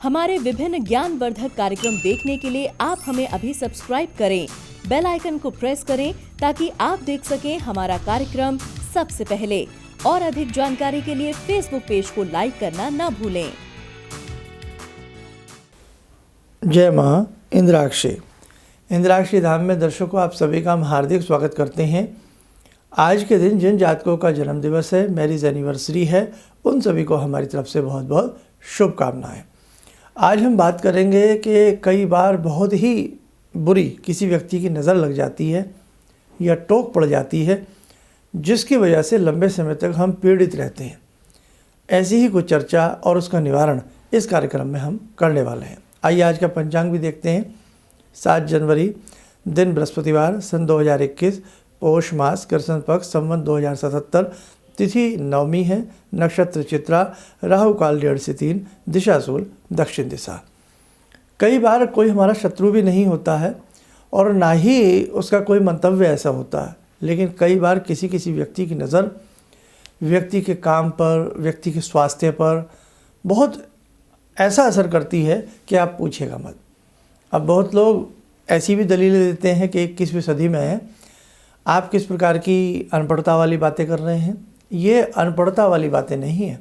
हमारे विभिन्न ज्ञानवर्धक कार्यक्रम देखने के लिए आप हमें अभी सब्सक्राइब करें, बेल आइकन को प्रेस करें ताकि आप देख सकें हमारा कार्यक्रम सबसे पहले। और अधिक जानकारी के लिए फेसबुक पेज को लाइक करना न भूलें। जय मां इंद्राक्षी। इंद्राक्षी धाम में दर्शकों आप सभी का हम हार्दिक स्वागत करते हैं। आज के दिन जिन जातकों का जन्म दिवस है, मैरिज एनिवर्सरी है, उन सभी को हमारी तरफ से बहुत बहुत शुभकामनाएं। आज हम बात करेंगे कि कई बार बहुत ही बुरी किसी व्यक्ति की नज़र लग जाती है या टोक पड़ जाती है, जिसकी वजह से लंबे समय तक हम पीड़ित रहते हैं। ऐसी ही कुछ चर्चा और उसका निवारण इस कार्यक्रम में हम करने वाले हैं। आइए आज का पंचांग भी देखते हैं। 7 जनवरी, दिन बृहस्पतिवार, सन 2021, पौष मास, कृष्ण पक्ष, संवत 2077, तिथि नवमी है, नक्षत्र चित्रा, राहु काल 1:30 से 3, दिशा शूल दक्षिण दिशा। कई बार कोई हमारा शत्रु भी नहीं होता है और ना ही उसका कोई मंतव्य ऐसा होता है, लेकिन कई बार किसी किसी व्यक्ति की नज़र व्यक्ति के काम पर, व्यक्ति के स्वास्थ्य पर बहुत ऐसा असर करती है कि आप पूछेगा मत। अब बहुत लोग ऐसी भी दलीलें देते हैं कि 21वीं सदी में है, आप किस प्रकार की अनपढ़ता वाली बातें कर रहे हैं। ये अनपढ़ता वाली बातें नहीं है,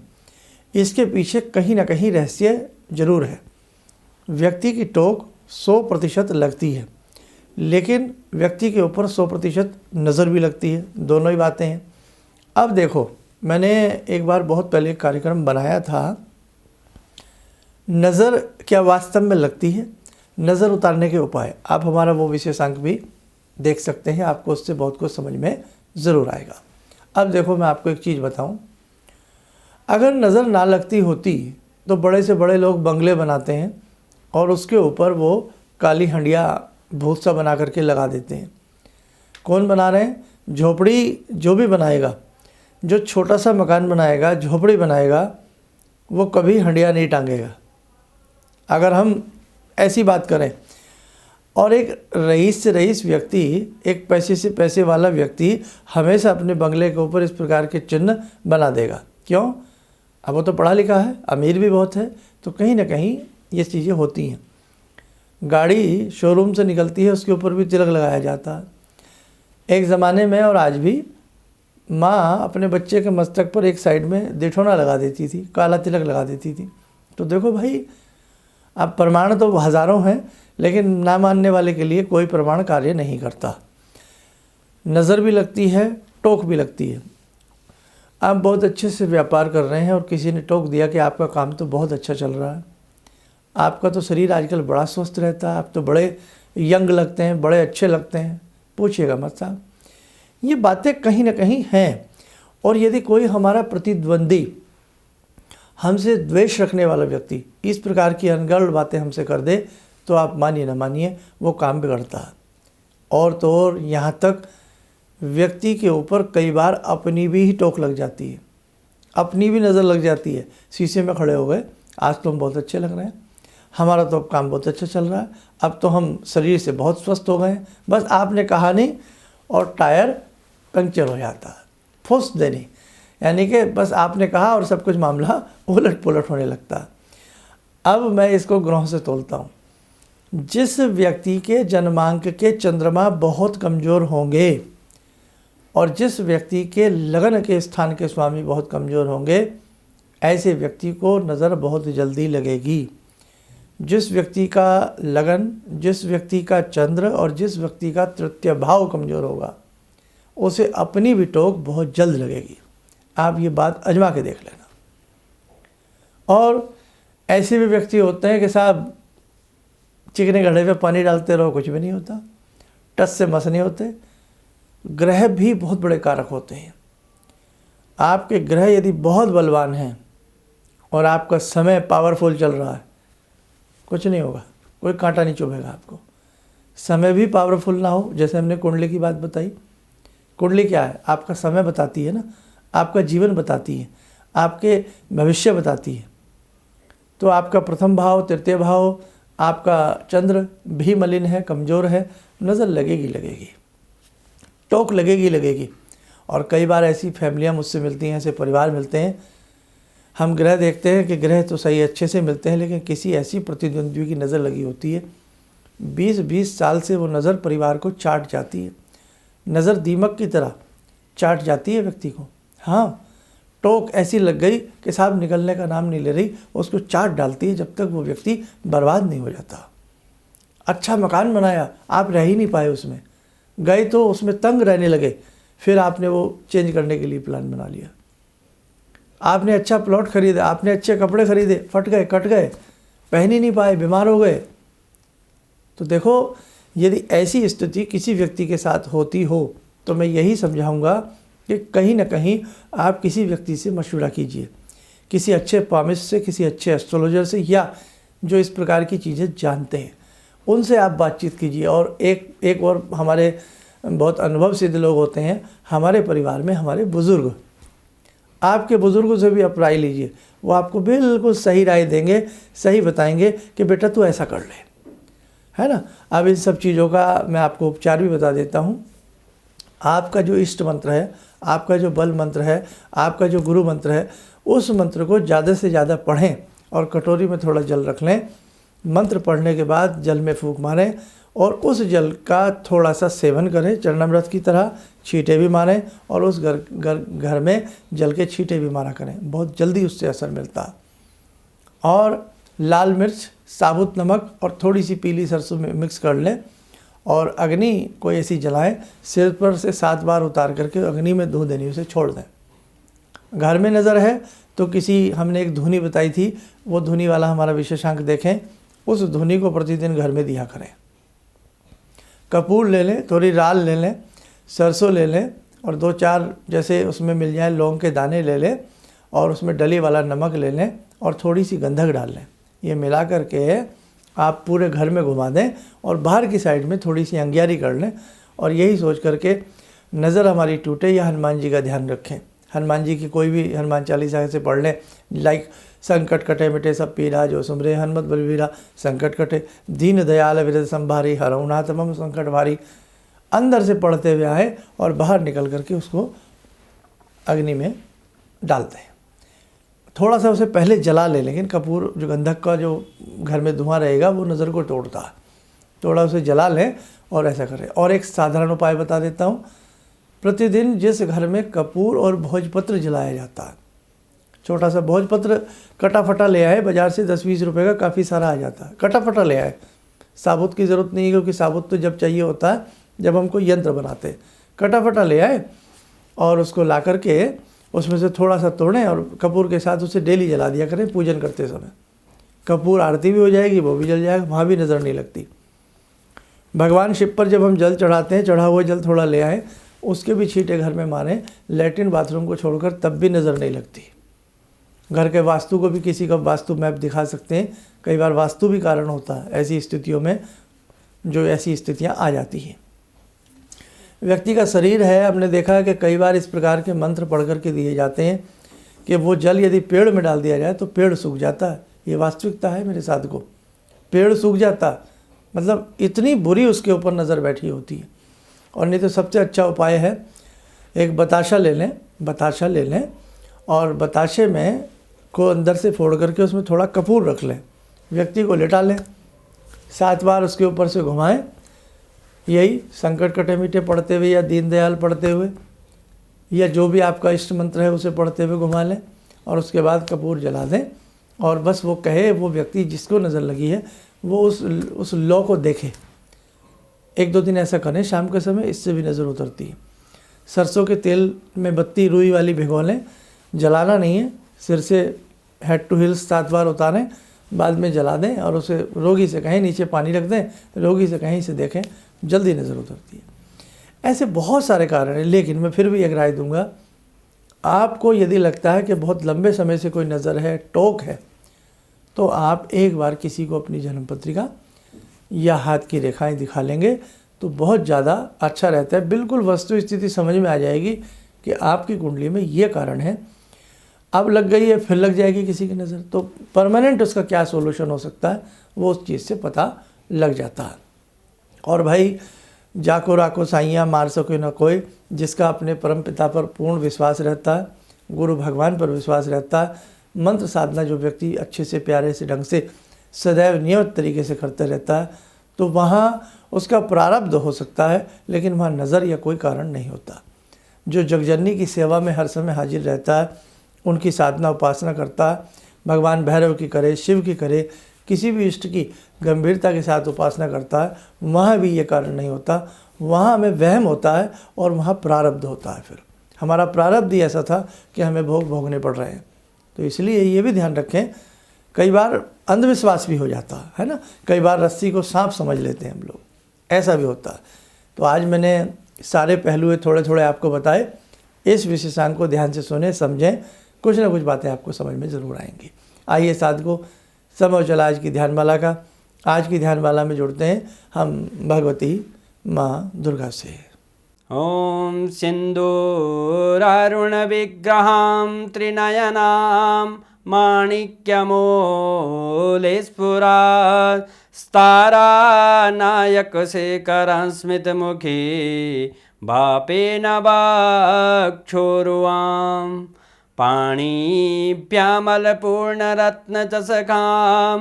इसके पीछे कहीं ना कहीं रहस्य जरूर है। व्यक्ति की टोक 100% लगती है, लेकिन व्यक्ति के ऊपर 100% नज़र भी लगती है। दोनों ही बातें हैं। अब देखो, मैंने एक बार बहुत पहले एक कार्यक्रम बनाया था, नज़र क्या वास्तव में लगती है, नज़र उतारने के उपाय। आप हमारा वो विशेषांक भी देख सकते हैं, आपको उससे बहुत कुछ समझ में ज़रूर आएगा। अब देखो, मैं आपको एक चीज़ बताऊं, अगर नज़र ना लगती होती तो बड़े से बड़े लोग बंगले बनाते हैं और उसके ऊपर वो काली हंडिया भूत सा बना करके लगा देते हैं। कौन बना रहे हैं? झोपड़ी जो भी बनाएगा, जो छोटा सा मकान बनाएगा, झोपड़ी बनाएगा, वो कभी हंडिया नहीं टांगेगा। अगर हम ऐसी बात करें, और एक रईस से रईस व्यक्ति, एक पैसे से पैसे वाला व्यक्ति हमेशा अपने बंगले के ऊपर इस प्रकार के चिन्ह बना देगा। क्यों? अब वो तो पढ़ा लिखा है, अमीर भी बहुत है, तो कहीं ना कहीं ये चीज़ें होती हैं। गाड़ी शोरूम से निकलती है, उसके ऊपर भी तिलक लगाया जाता है। एक ज़माने में और आज भी माँ अपने बच्चे के मस्तक पर एक साइड में दिठौना लगा देती थी, काला तिलक लगा देती थी। तो देखो भाई, अब प्रमाण तो हज़ारों हैं, लेकिन ना मानने वाले के लिए कोई प्रमाण कार्य नहीं करता। नज़र भी लगती है, टोक भी लगती है। आप बहुत अच्छे से व्यापार कर रहे हैं और किसी ने टोक दिया कि आपका काम तो बहुत अच्छा चल रहा है, आपका तो शरीर आजकल बड़ा स्वस्थ रहता है, आप तो बड़े यंग लगते हैं, बड़े अच्छे लगते हैं, पूछिएगा मत साहब। ये बातें कहीं ना कहीं हैं। और यदि कोई हमारा प्रतिद्वंदी, हमसे द्वेष रखने वाला व्यक्ति इस प्रकार की अनगढ़ बातें हमसे कर दे, तो आप मानिए ना मानिए, वो काम बिगड़ता है। और तो और यहाँ तक व्यक्ति के ऊपर कई बार अपनी भी ही टोक लग जाती है, अपनी भी नज़र लग जाती है। शीशे में खड़े हो गए, आज तो हम बहुत अच्छे लग रहे हैं, हमारा तो अब काम बहुत अच्छा चल रहा है, अब तो हम शरीर से बहुत स्वस्थ हो गए हैं, बस आपने कहा नहीं और टायर पंक्चर हो जाता है, फुस देनी, यानी कि बस आपने कहा और सब कुछ मामला उलट पुलट होने लगता है। अब मैं इसको ग्रहों से तोलता हूँ। जिस व्यक्ति के जन्मांक के चंद्रमा बहुत कमज़ोर होंगे और जिस व्यक्ति के लगन के स्थान के स्वामी बहुत कमज़ोर होंगे, ऐसे व्यक्ति को नज़र बहुत जल्दी लगेगी। जिस व्यक्ति का लगन, जिस व्यक्ति का चंद्र और जिस व्यक्ति का तृतीय भाव कमज़ोर होगा, उसे अपनी भी टोक बहुत जल्द लगेगी। आप ये बात आजमा के देख लेना। और ऐसे भी व्यक्ति होते हैं कि साहब चिकने घड़े पे पानी डालते रहो, कुछ भी नहीं होता, टस से मस नहीं होते। ग्रह भी बहुत बड़े कारक होते हैं। आपके ग्रह यदि बहुत बलवान हैं और आपका समय पावरफुल चल रहा है, कुछ नहीं होगा, कोई कांटा नहीं चुभेगा आपको। समय भी पावरफुल ना हो, जैसे हमने कुंडली की बात बताई। कुंडली क्या है? आपका समय बताती है ना, आपका जीवन बताती है, आपके भविष्य बताती है। तो आपका प्रथम भाव, तृतीय भाव, आपका चंद्र भी मलिन है, कमज़ोर है, नज़र लगेगी लगेगी। टोक लगेगी लगेगी। और कई बार ऐसी फैमिलियाँ मुझसे मिलती हैं, ऐसे परिवार मिलते हैं, हम ग्रह देखते हैं कि ग्रह तो सही अच्छे से मिलते हैं, लेकिन किसी ऐसी प्रतिद्वंद्वी की नज़र लगी होती है, 20-20 साल से वो नज़र परिवार को चाट जाती है, नज़र दीमक की तरह चाट जाती है व्यक्ति को। हाँ, टोक ऐसी लग गई कि साहब निकलने का नाम नहीं ले रही, उसको चाट डालती है जब तक वो व्यक्ति बर्बाद नहीं हो जाता। अच्छा मकान बनाया, आप रह ही नहीं पाए उसमें, गए तो उसमें तंग रहने लगे, फिर आपने वो चेंज करने के लिए प्लान बना लिया। आपने अच्छा प्लॉट खरीदा, आपने अच्छे कपड़े खरीदे, फट गए, कट गए, पहन ही नहीं पाए, बीमार हो गए। तो देखो, यदि ऐसी स्थिति किसी व्यक्ति के साथ होती हो तो मैं यही समझाऊंगा कि कहीं ना कहीं आप किसी व्यक्ति से मशवरा कीजिए, किसी अच्छे पामिस्ट से, किसी अच्छे एस्ट्रोलॉजर से, या जो इस प्रकार की चीज़ें जानते हैं उनसे आप बातचीत कीजिए। और एक और हमारे बहुत अनुभव सिद्ध लोग होते हैं हमारे परिवार में, हमारे बुज़ुर्ग, आपके बुज़ुर्गों से भी आप राय लीजिए, वो आपको बिल्कुल सही राय देंगे, सही बताएंगे कि बेटा तू ऐसा कर ले, है ना। अब इन सब चीज़ों का मैं आपको उपचार भी बता देता हूँ। आपका जो इष्ट मंत्र है, आपका जो बल मंत्र है, आपका जो गुरु मंत्र है, उस मंत्र को ज़्यादा से ज़्यादा पढ़ें और कटोरी में थोड़ा जल रख लें। मंत्र पढ़ने के बाद जल में फूंक मारें और उस जल का थोड़ा सा सेवन करें, चरणामृत की तरह छींटे भी मारें और उस घर में जल के छींटे भी मारा करें, बहुत जल्दी उससे असर मिलता है। और लाल मिर्च, साबुत नमक और थोड़ी सी पीली सरसों में मिक्स कर लें और अग्नि कोई ऐसी जलाएं, सिर पर से 7 बार उतार करके अग्नि में धो देनी, उसे छोड़ दें। घर में नज़र है तो किसी, हमने एक धुनी बताई थी, वो धुनी वाला हमारा विशेषांक देखें, उस धुनी को प्रतिदिन घर में दिया करें। कपूर ले लें, थोड़ी राल ले लें, सरसों ले लें और 2-4 जैसे उसमें मिल जाए लौंग के दाने ले लें और उसमें डली वाला नमक ले लें और थोड़ी सी गंधक डाल लें। ये मिला करके आप पूरे घर में घुमा दें और बाहर की साइड में थोड़ी सी अंगियारी कर लें और यही सोच करके नज़र हमारी टूटे या हनुमान जी का ध्यान रखें। हनुमान जी की कोई भी हनुमान चालीसा से पढ़ लें, लाइक संकट कटे मिटे सब पीरा, जो सुमरे हनुमत बलवीरा, संकट कटे दीन दयाल विरद संभारी, हरऊ नाथ मम संकट भारी। अंदर से पढ़ते हुए आए और बाहर निकल करके उसको अग्नि में डाल दें। थोड़ा सा उसे पहले जला लें, लेकिन कपूर जो गंधक का जो घर में धुआं रहेगा वो नज़र को तोड़ता है, थोड़ा उसे जला लें और ऐसा करें। और एक साधारण उपाय बता देता हूँ, प्रतिदिन जिस घर में कपूर और भोजपत्र जलाया जाता है, छोटा सा भोजपत्र कटा फटा ले आए बाज़ार से, 10-20 रुपये का काफ़ी सारा आ जाता है, कटा फटा ले आए, साबुत की ज़रूरत नहीं है, क्योंकि साबुत तो जब चाहिए होता है जब हमको यंत्र बनाते। कटा फटा ले आए और उसको ला करके उसमें से थोड़ा सा तोड़ें और कपूर के साथ उसे डेली जला दिया करें पूजन करते समय। कपूर आरती भी हो जाएगी, वो भी जल जाएगा, वहाँ भी नज़र नहीं लगती। भगवान शिव पर जब हम जल चढ़ाते हैं, चढ़ा हुआ जल थोड़ा ले आए, उसके भी छींटे घर में मारें, लैट्रिन बाथरूम को छोड़कर, तब भी नज़र नहीं लगती। घर के वास्तु को भी किसी का वास्तु मैप दिखा सकते हैं, कई बार वास्तु भी कारण होता है ऐसी स्थितियों में, जो ऐसी स्थितियाँ आ जाती हैं। व्यक्ति का शरीर है, हमने देखा है कि कई बार इस प्रकार के मंत्र पढ़ कर के दिए जाते हैं कि वो जल यदि पेड़ में डाल दिया जाए तो पेड़ सूख जाता है। ये वास्तविकता है मेरे साथ को, पेड़ सूख जाता, मतलब इतनी बुरी उसके ऊपर नज़र बैठी होती है। और नहीं तो सबसे अच्छा उपाय है, एक बताशा ले लें, बताशा ले लें और बताशे में को अंदर से फोड़ करके उसमें थोड़ा कपूर रख लें, व्यक्ति को लेटा लें, 7 बार उसके ऊपर से घुमाएं, यही संकट कटे मीठे पढ़ते हुए या दीनदयाल पढ़ते हुए या जो भी आपका इष्ट मंत्र है उसे पढ़ते हुए घुमा लें और उसके बाद कपूर जला दें। और बस वो कहे, वो व्यक्ति जिसको नज़र लगी है वो उस लौ को देखे। 1-2 दिन ऐसा करें शाम के समय, इससे भी नज़र उतरती है। सरसों के तेल में बत्ती रुई वाली भिगो लें, जलाना नहीं है, सिर से हेड टू हिल्स 7 बार उतारें, बाद में जला दें और उसे रोगी से कहीं नीचे पानी रख दें, रोगी से कहीं से देखें, जल्दी नज़र उतरती है। ऐसे बहुत सारे कारण हैं, लेकिन मैं फिर भी एक राय दूंगा, आपको यदि लगता है कि बहुत लंबे समय से कोई नज़र है, टोक है, तो आप एक बार किसी को अपनी जन्म पत्रिका या हाथ की रेखाएं दिखा लेंगे तो बहुत ज़्यादा अच्छा रहता है। बिल्कुल वस्तु स्थिति समझ में आ जाएगी कि आपकी कुंडली में ये कारण है। अब लग गई है, फिर लग जाएगी किसी की नज़र, तो परमानेंट उसका क्या सोल्यूशन हो सकता है वो उस चीज़ से पता लग जाता है। और भाई जाको राको साइयाँ मार सके न कोई, जिसका अपने परम पिता पर पूर्ण विश्वास रहता है, गुरु भगवान पर विश्वास रहता है, मंत्र साधना जो व्यक्ति अच्छे से प्यारे से ढंग से सदैव नियमित तरीके से करते रहता है, तो वहाँ उसका प्रारब्ध हो सकता है, लेकिन वहाँ नज़र या कोई कारण नहीं होता। जो जगजननी की सेवा में हर समय हाजिर रहता है, उनकी साधना उपासना करता है, भगवान भैरव की करे, शिव की करे, किसी भी इष्ट की गंभीरता के साथ उपासना करता है, वहाँ भी ये कारण नहीं होता। वहाँ हमें वहम होता है और वहाँ प्रारब्ध होता है। फिर हमारा प्रारब्ध ही ऐसा था कि हमें भोग भोगने पड़ रहे हैं। तो इसलिए ये भी ध्यान रखें, कई बार अंधविश्वास भी हो जाता है ना, कई बार रस्सी को सांप समझ लेते हैं हम लोग, ऐसा भी होता है। तो आज मैंने सारे पहलू थोड़े थोड़े आपको बताए। इस विशेषांक को ध्यान से सुने, समझें, कुछ ना कुछ बातें आपको समझ में ज़रूर आएंगी। आइए साधकों, समय चला आज की ध्यानमाला का। आज की ध्यानमाला में जुड़ते हैं हम भगवती माँ दुर्गा से। ॐ सिन्दूरारुणविग्रहां त्रिनयनां माणिक्यमूलस्फुरात् स्तारानायकशेखरं स्मितमुखी वापेन वक्षोरुवां पाणिभ्यामलपूर्णरत्नचषकां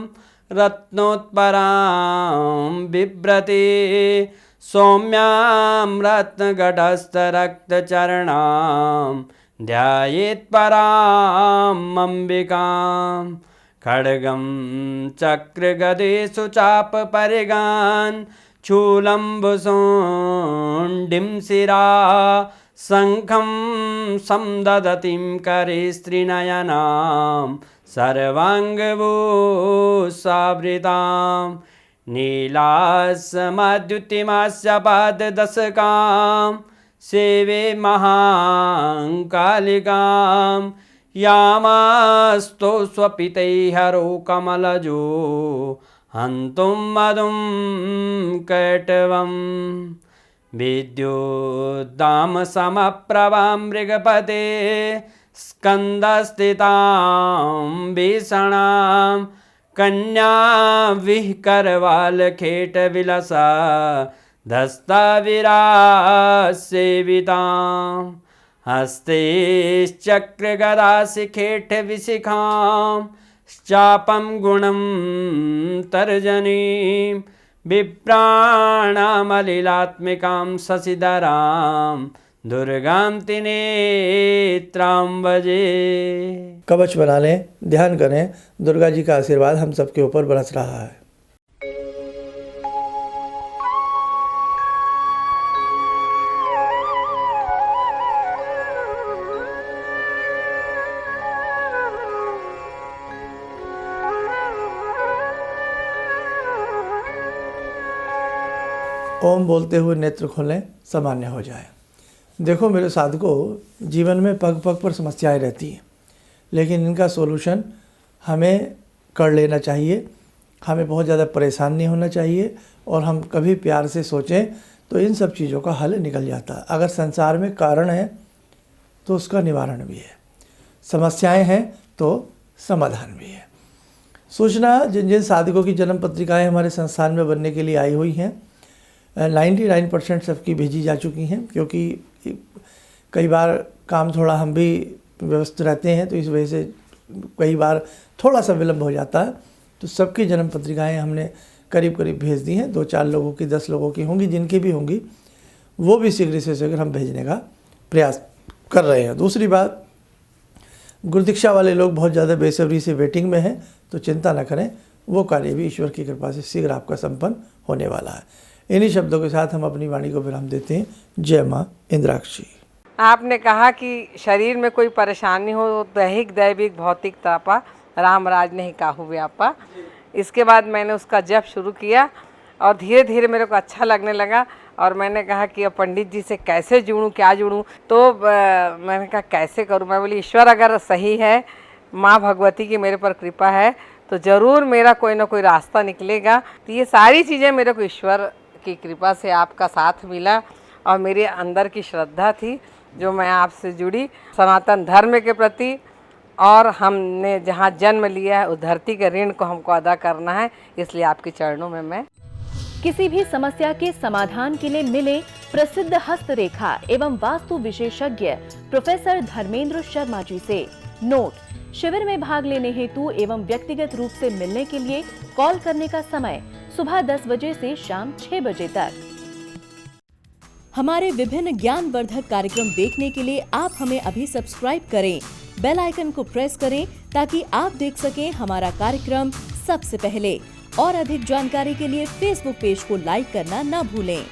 रत्नोत्परां बिभ्रति सौम्यां रत्नगटस्थरक्तचरणां ध्यायेत् पराम् अम्बिकां खड्गं चक्रगदेषु चापपरिगान् शूलम्बुशोण्डिं शिरा शङ्खं समदधतीं करे स्त्रीनयनां सर्वाङ्गभूषावृतां नीलासमद्युतिमास्य पाददशकां सेवे महाकालिकां यामास्तो स्वपितैहरो कमलजो हन्तुं मधुं कैटवं विद्युद्दामसमप्रभां मृगपते स्कन्दस्थितां भीषणां कन्या विहकरवालखेटविलसा धस्ताविरासेवितां हस्ते चक्रगदाशिखेटविशिखां चापं गुणं तर्जनीं विप्राणामलिलात्मिकां शशिधरां दुर्गां त्रिनेत्रां भजे। कवच बना लें, ध्यान करें, दुर्गा जी का आशीर्वाद हम सबके ऊपर बरस रहा है। ओम बोलते हुए नेत्र खोलें, सामान्य हो जाए। देखो मेरे साधकों, जीवन में पग पग पर समस्याएं रहती हैं, लेकिन इनका सोल्यूशन हमें कर लेना चाहिए। हमें बहुत ज़्यादा परेशान नहीं होना चाहिए, और हम कभी प्यार से सोचें तो इन सब चीज़ों का हल निकल जाता है। अगर संसार में कारण है तो उसका निवारण भी है, समस्याएं हैं तो समाधान भी है। सूचना जिन जिन साधकों की जन्म पत्रिकाएँ हमारे संस्थान में बनने के लिए आई हुई हैं, 99% सबकी भेजी जा चुकी हैं, क्योंकि कई बार काम थोड़ा हम भी व्यस्त रहते हैं, तो इस वजह से कई बार थोड़ा सा विलम्ब हो जाता है। तो सबकी जन्म पत्रिकाएँ हमने करीब करीब भेज दी हैं। 2-4 लोगों की, 10 लोगों की होंगी, जिनकी भी होंगी वो भी शीघ्र से शीघ्र हम भेजने का प्रयास कर रहे हैं। दूसरी बात, गुरुदीक्षा वाले लोग बहुत ज़्यादा बेसब्री से वेटिंग में हैं, तो चिंता न करें, वो कार्य भी ईश्वर की कृपा से शीघ्र आपका संपन्न होने वाला है। इन्हीं शब्दों के साथ हम अपनी वाणी को विराम देते हैं। जय माँ इंद्राक्षी। आपने कहा कि शरीर में कोई परेशानी हो, दैहिक दैविक भौतिक तापा राम राज नहीं काहू व्यापा। इसके बाद मैंने उसका जप शुरू किया और धीरे धीरे मेरे को अच्छा लगने लगा, और मैंने कहा कि अब पंडित जी से कैसे जुड़ूं, क्या जुड़ूं। तो मैंने कहा कैसे करूं। मैं बोली ईश्वर अगर सही है, माँ भगवती की मेरे पर कृपा है, तो ज़रूर मेरा कोई ना कोई रास्ता निकलेगा। तो ये सारी चीज़ें मेरे को ईश्वर की कृपा से आपका साथ मिला, और मेरे अंदर की श्रद्धा थी जो मैं आपसे जुड़ी सनातन धर्म के प्रति, और हमने जहाँ जन्म लिया है उस धरती के ऋण को हमको अदा करना है, इसलिए आपके चरणों में मैं किसी भी समस्या के समाधान के लिए मिले प्रसिद्ध हस्तरेखा एवं वास्तु विशेषज्ञ प्रोफेसर धर्मेंद्र शर्मा जी से। नोट: शिविर में भाग लेने हेतु एवं व्यक्तिगत रूप से मिलने के लिए कॉल करने का समय सुबह 10 बजे से शाम 6 बजे तक। हमारे विभिन्न ज्ञानवर्धक कार्यक्रम देखने के लिए आप हमें अभी सब्सक्राइब करें, बेल आइकन को प्रेस करें ताकि आप देख सकें हमारा कार्यक्रम सबसे पहले। और अधिक जानकारी के लिए फेसबुक पेज को लाइक करना न भूलें।